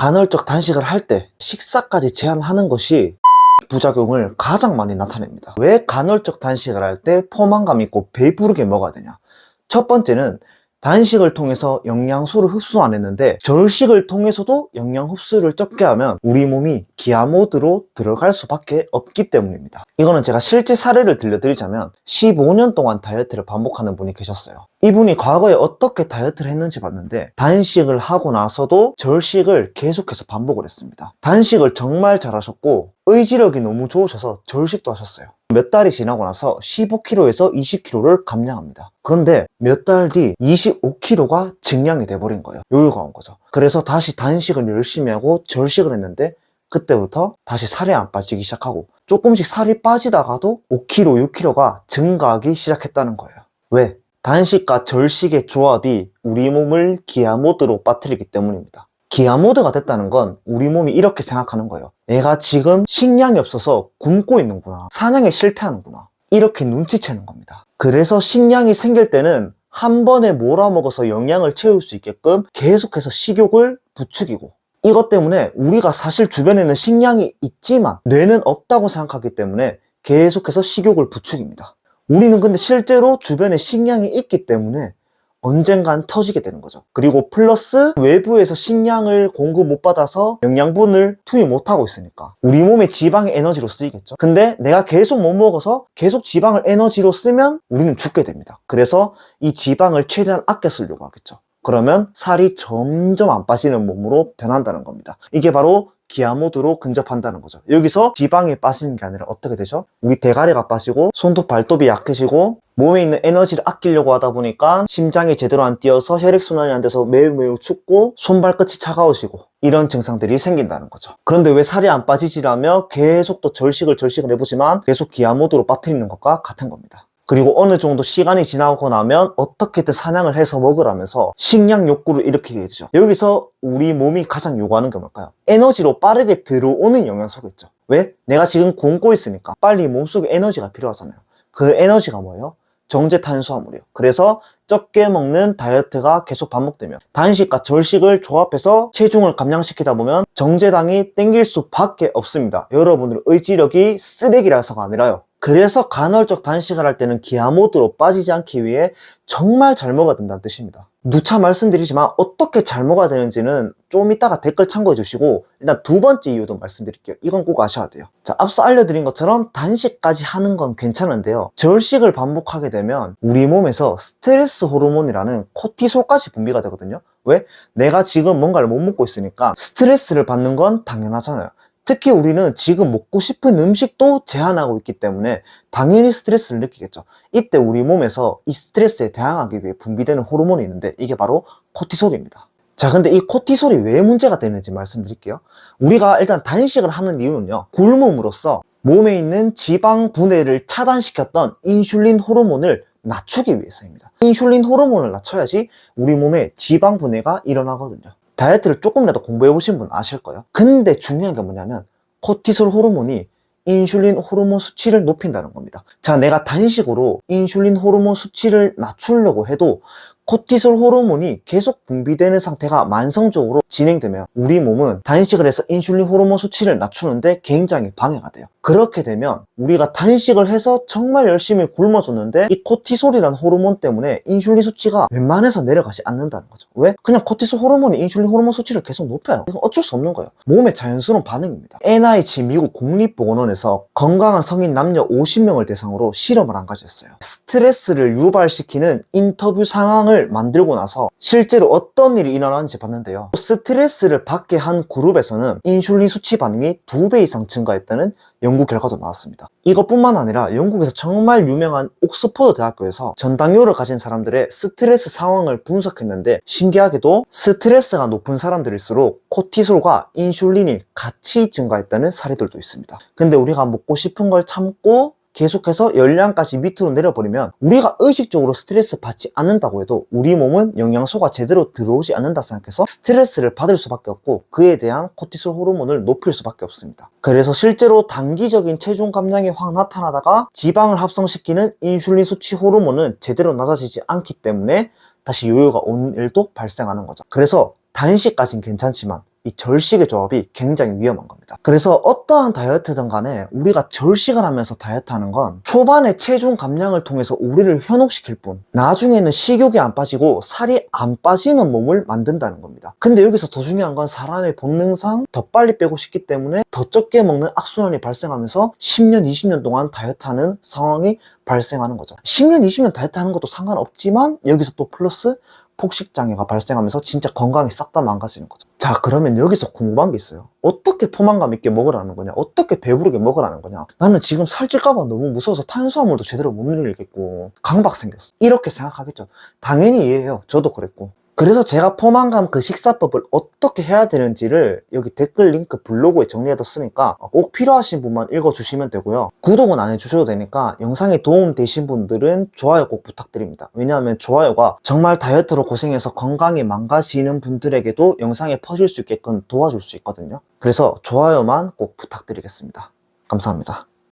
간헐적 단식을 할 때 식사까지 제한하는 것이 부작용을 가장 많이 나타냅니다. 왜 간헐적 단식을 할 때 포만감 있고 배부르게 먹어야 되냐? 첫 번째는 단식을 통해서 영양소를 흡수 안 했는데 절식을 통해서도 영양 흡수를 적게 하면 우리 몸이 기아 모드로 들어갈 수밖에 없기 때문입니다. 이거는 제가 실제 사례를 들려드리자면 15년 동안 다이어트를 반복하는 분이 계셨어요. 이분이 과거에 어떻게 다이어트를 했는지 봤는데 단식을 하고 나서도 절식을 계속해서 반복을 했습니다. 단식을 정말 잘하셨고 의지력이 너무 좋으셔서 절식도 하셨어요. 몇 달이 지나고 나서 15kg에서 20kg를 감량합니다. 그런데 몇 달 뒤 25kg가 증량이 돼버린 거예요. 요요가 온 거죠. 그래서 다시 단식을 열심히 하고 절식을 했는데 그때부터 다시 살이 안 빠지기 시작하고 조금씩 살이 빠지다가도 5kg, 6kg가 증가하기 시작했다는 거예요. 왜? 단식과 절식의 조합이 우리 몸을 기아 모드로 빠뜨리기 때문입니다. 기아 모드가 됐다는 건 우리 몸이 이렇게 생각하는 거예요. 내가 지금 식량이 없어서 굶고 있는구나. 사냥에 실패하는구나. 이렇게 눈치채는 겁니다. 그래서 식량이 생길 때는 한 번에 몰아먹어서 영양을 채울 수 있게끔 계속해서 식욕을 부추기고, 이것 때문에 우리가 사실 주변에는 식량이 있지만 뇌는 없다고 생각하기 때문에 계속해서 식욕을 부추깁니다. 우리는 근데 실제로 주변에 식량이 있기 때문에 언젠간 터지게 되는 거죠. 그리고 플러스 외부에서 식량을 공급 못 받아서 영양분을 투입 못 하고 있으니까 우리 몸의 지방이 에너지로 쓰이겠죠. 근데 내가 계속 못 먹어서 계속 지방을 에너지로 쓰면 우리는 죽게 됩니다. 그래서 이 지방을 최대한 아껴 쓰려고 하겠죠. 그러면 살이 점점 안 빠지는 몸으로 변한다는 겁니다. 이게 바로 기아 모드로 근접한다는 거죠. 여기서 지방이 빠지는 게 아니라 어떻게 되죠? 우리 대가리가 빠지고 손톱 발톱이 약해지고 몸에 있는 에너지를 아끼려고 하다 보니까 심장이 제대로 안 뛰어서 혈액순환이 안 돼서 매우 춥고 손발끝이 차가워지고 이런 증상들이 생긴다는 거죠. 그런데 왜 살이 안 빠지지라며 계속 또 절식을 해보지만 계속 기아 모드로 빠뜨리는 것과 같은 겁니다. 그리고 어느 정도 시간이 지나고 나면 어떻게든 사냥을 해서 먹으라면서 식량 욕구를 일으키게 되죠. 여기서 우리 몸이 가장 요구하는 게 뭘까요? 에너지로 빠르게 들어오는 영양소겠죠. 왜? 내가 지금 굶고 있으니까 빨리 몸속에 에너지가 필요하잖아요. 그 에너지가 뭐예요? 정제 탄수화물이에요. 그래서 적게 먹는 다이어트가 계속 반복되면 단식과 절식을 조합해서 체중을 감량시키다 보면 정제당이 땡길 수밖에 없습니다. 여러분들의 의지력이 쓰레기라서가 아니라요. 그래서 간헐적 단식을 할 때는 기아 모드로 빠지지 않기 위해 정말 잘 먹어야 된다는 뜻입니다. 누차 말씀드리지만 어떻게 잘 먹어야 되는지는 좀 이따가 댓글 참고해 주시고 일단 두 번째 이유도 말씀드릴게요. 이건 꼭 아셔야 돼요. 자, 앞서 알려드린 것처럼 단식까지 하는 건 괜찮은데요. 절식을 반복하게 되면 우리 몸에서 스트레스 호르몬이라는 코티솔까지 분비가 되거든요. 왜? 내가 지금 뭔가를 못 먹고 있으니까 스트레스를 받는 건 당연하잖아요. 특히 우리는 지금 먹고 싶은 음식도 제한하고 있기 때문에 당연히 스트레스를 느끼겠죠. 이때 우리 몸에서 이 스트레스에 대항하기 위해 분비되는 호르몬이 있는데 이게 바로 코티솔입니다. 자, 근데 이 코티솔이 왜 문제가 되는지 말씀드릴게요. 우리가 일단 단식을 하는 이유는요, 굶음으로써 몸에 있는 지방 분해를 차단시켰던 인슐린 호르몬을 낮추기 위해서입니다. 인슐린 호르몬을 낮춰야지 우리 몸에 지방 분해가 일어나거든요. 다이어트를 조금이라도 공부해보신 분 아실 거예요. 근데 중요한 게 뭐냐면 코티솔 호르몬이 인슐린 호르몬 수치를 높인다는 겁니다. 자, 내가 단식으로 인슐린 호르몬 수치를 낮추려고 해도 코티솔 호르몬이 계속 분비되는 상태가 만성적으로 진행되면 우리 몸은 단식을 해서 인슐린 호르몬 수치를 낮추는데 굉장히 방해가 돼요. 그렇게 되면 우리가 단식을 해서 정말 열심히 굶어줬는데 이 코티솔이라는 호르몬 때문에 인슐린 수치가 웬만해서 내려가지 않는다는 거죠. 왜? 그냥 코티솔 호르몬이 인슐린 호르몬 수치를 계속 높여요. 이건 어쩔 수 없는 거예요. 몸의 자연스러운 반응입니다. NIH 미국 국립보건원에서 건강한 성인 남녀 50명을 대상으로 실험을 한 가지 했어요. 스트레스를 유발시키는 인터뷰 상황을 만들고 나서 실제로 어떤 일이 일어나는지 봤는데요. 스트레스를 받게 한 그룹에서는 인슐린 수치 반응이 2배 이상 증가했다는 연구 결과도 나왔습니다. 이것뿐만 아니라 영국에서 정말 유명한 옥스퍼드 대학교에서 전당뇨를 가진 사람들의 스트레스 상황을 분석했는데 신기하게도 스트레스가 높은 사람들일수록 코티솔과 인슐린이 같이 증가했다는 사례들도 있습니다. 근데 우리가 먹고 싶은 걸 참고 계속해서 열량까지 밑으로 내려버리면 우리가 의식적으로 스트레스 받지 않는다고 해도 우리 몸은 영양소가 제대로 들어오지 않는다 생각해서 스트레스를 받을 수밖에 없고 그에 대한 코티솔 호르몬을 높일 수밖에 없습니다. 그래서 실제로 단기적인 체중 감량이 확 나타나다가 지방을 합성시키는 인슐린 수치 호르몬은 제대로 낮아지지 않기 때문에 다시 요요가 오는 일도 발생하는 거죠. 그래서 단식까지는 괜찮지만 이 절식의 조합이 굉장히 위험한 겁니다. 그래서 어떠한 다이어트든 간에 우리가 절식을 하면서 다이어트 하는 건 초반에 체중 감량을 통해서 우리를 현혹시킬 뿐 나중에는 식욕이 안 빠지고 살이 안 빠지는 몸을 만든다는 겁니다. 근데 여기서 더 중요한 건 사람의 본능상 더 빨리 빼고 싶기 때문에 더 적게 먹는 악순환이 발생하면서 10년, 20년 동안 다이어트하는 상황이 발생하는 거죠. 10년, 20년 다이어트 하는 것도 상관없지만 여기서 또 플러스 폭식장애가 발생하면서 진짜 건강이 싹 다 망가지는 거죠. 자, 그러면 여기서 궁금한 게 있어요. 어떻게 포만감 있게 먹으라는 거냐? 어떻게 배부르게 먹으라는 거냐? 나는 지금 살찔까봐 너무 무서워서 탄수화물도 제대로 못 늘리겠고 강박 생겼어. 이렇게 생각하겠죠. 당연히 이해해요. 저도 그랬고. 그래서 제가 포만감 그 식사법을 어떻게 해야 되는지를 여기 댓글 링크 블로그에 정리해뒀으니까 꼭 필요하신 분만 읽어주시면 되고요. 구독은 안 해주셔도 되니까 영상에 도움 되신 분들은 좋아요 꼭 부탁드립니다. 왜냐하면 좋아요가 정말 다이어트로 고생해서 건강이 망가지는 분들에게도 영상에 퍼질 수 있게끔 도와줄 수 있거든요. 그래서 좋아요만 꼭 부탁드리겠습니다. 감사합니다.